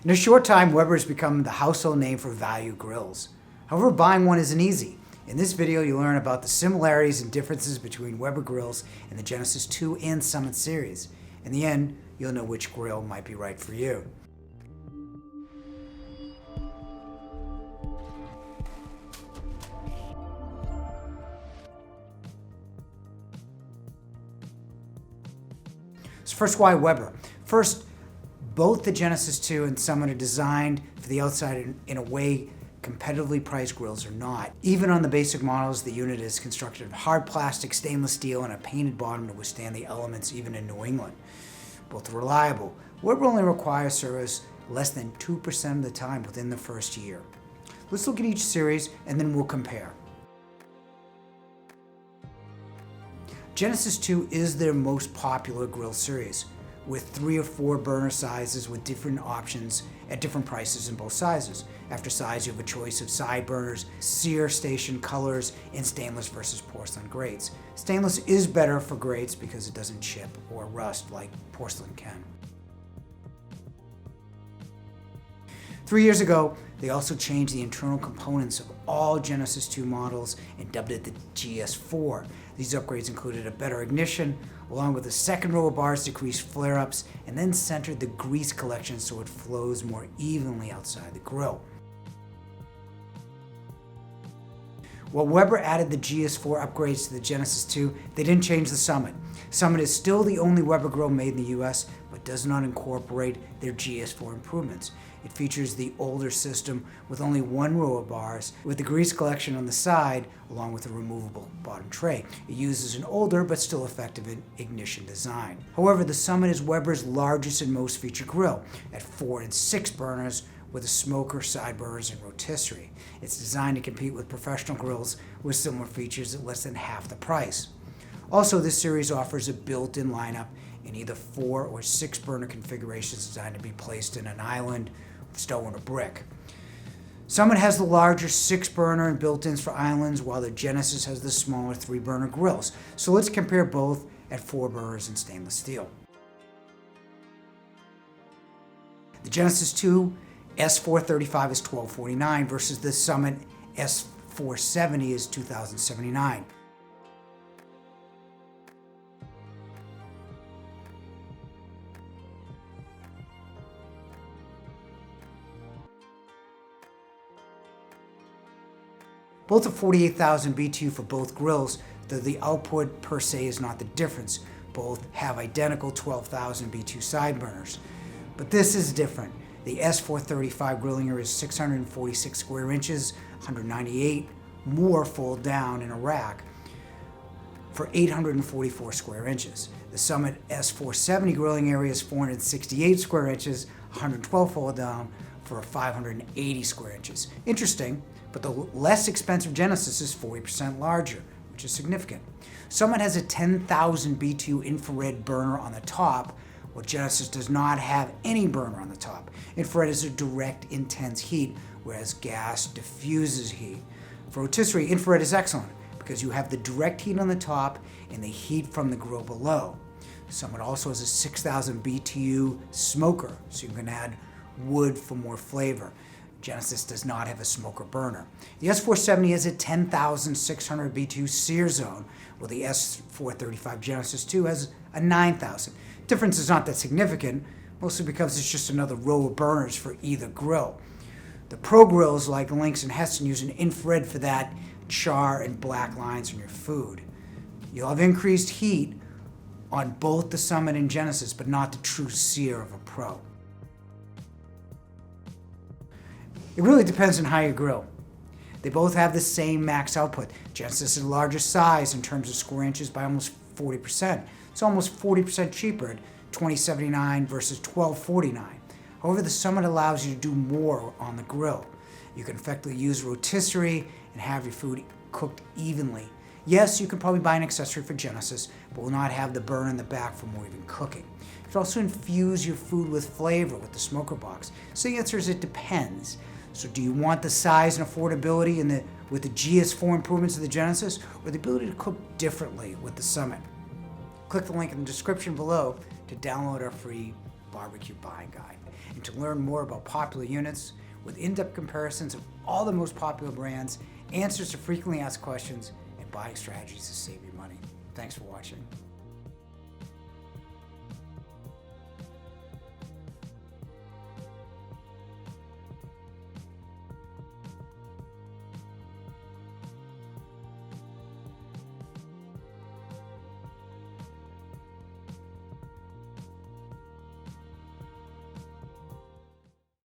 In a short time, Weber has become the household name for value grills. However, buying one isn't easy. In this video, you'll learn about the similarities and differences between Weber grills and the Genesis 2 and Summit series. In the end, you'll know which grill might be right for you. So first, why Weber? First, both the Genesis 2 and Summit are designed for the outside in a way competitively priced grills are not. Even on the basic models, the unit is constructed of hard plastic, stainless steel, and a painted bottom to withstand the elements even in New England. Both are reliable. Weber only requires service less than 2% of the time within the first year. Let's look at each series and then we'll compare. Genesis 2 is their most popular grill series, with 3 or 4 burner sizes with different options at different prices in both sizes. After size, you have a choice of side burners, sear station colors, and stainless versus porcelain grates. Stainless is better for grates because it doesn't chip or rust like porcelain can. 3 years ago, they also changed the internal components of all Genesis 2 models and dubbed it the GS4. These upgrades included a better ignition, along with a second row of bars to decrease flare-ups, and then centered the grease collection so it flows more evenly outside the grill. While Weber added the GS4 upgrades to the Genesis 2, they didn't change the Summit. Summit is still the only Weber grill made in the US, but does not incorporate their GS4 improvements. It features the older system with only 1 row of bars, with the grease collection on the side, along with a removable bottom tray. It uses an older but still effective ignition design. However, the Summit is Weber's largest and most featured grill, at 4 and 6 burners, with a smoker, side burners, and rotisserie. It's designed to compete with professional grills with similar features at less than half the price. Also, this series offers a built-in lineup in either 4 or 6 burner configurations designed to be placed in an island, stone, or brick. Summit has the larger 6 burner and built-ins for islands, while the Genesis has the smaller 3 burner grills. So let's compare both at 4 burners and stainless steel. The Genesis 2 S435 is $1,249 versus the Summit S470 is $2,079. Both are 48,000 BTU for both grills, though the output per se is not the difference. Both have identical 12,000 BTU side burners. But this is different. The S435 grilling area is 646 square inches, 198 more fold down in a rack for 844 square inches. The Summit S470 grilling area is 468 square inches, 112 fold down for 580 square inches. Interesting, but the less expensive Genesis is 40% larger, which is significant. Summit has a 10,000 BTU infrared burner on the top, while Genesis does not have any burner on the top. Infrared is a direct, intense heat, whereas gas diffuses heat. For rotisserie, infrared is excellent because you have the direct heat on the top and the heat from the grill below. Summit also has a 6,000 BTU smoker, so you can add wood for more flavor. Genesis does not have a smoker burner. The S470 has a 10,600 BTU sear zone, while the S435 Genesis 2 has a 9,000. Difference is not that significant, mostly because it's just another row of burners for either grill. The pro grills like Lynx and Heston use an infrared for that char and black lines on your food. You'll have increased heat on both the Summit and Genesis, but not the true sear of a pro. It really depends on how you grill. They both have the same max output. Genesis is the largest size in terms of square inches by almost 40%. It's almost 40% cheaper at $2,079 versus $1,249. However, the Summit allows you to do more on the grill. You can effectively use rotisserie and have your food cooked evenly. Yes, you can probably buy an accessory for Genesis, but will not have the burner in the back for more even cooking. You can also infuse your food with flavor with the smoker box. So the answer is it depends. So do you want the size and affordability with the GS4 improvements of the Genesis, or the ability to cook differently with the Summit? Click the link in the description below to download our free barbecue buying guide. And to learn more about popular units, with in-depth comparisons of all the most popular brands, answers to frequently asked questions, and buying strategies to save you money. Thanks for watching.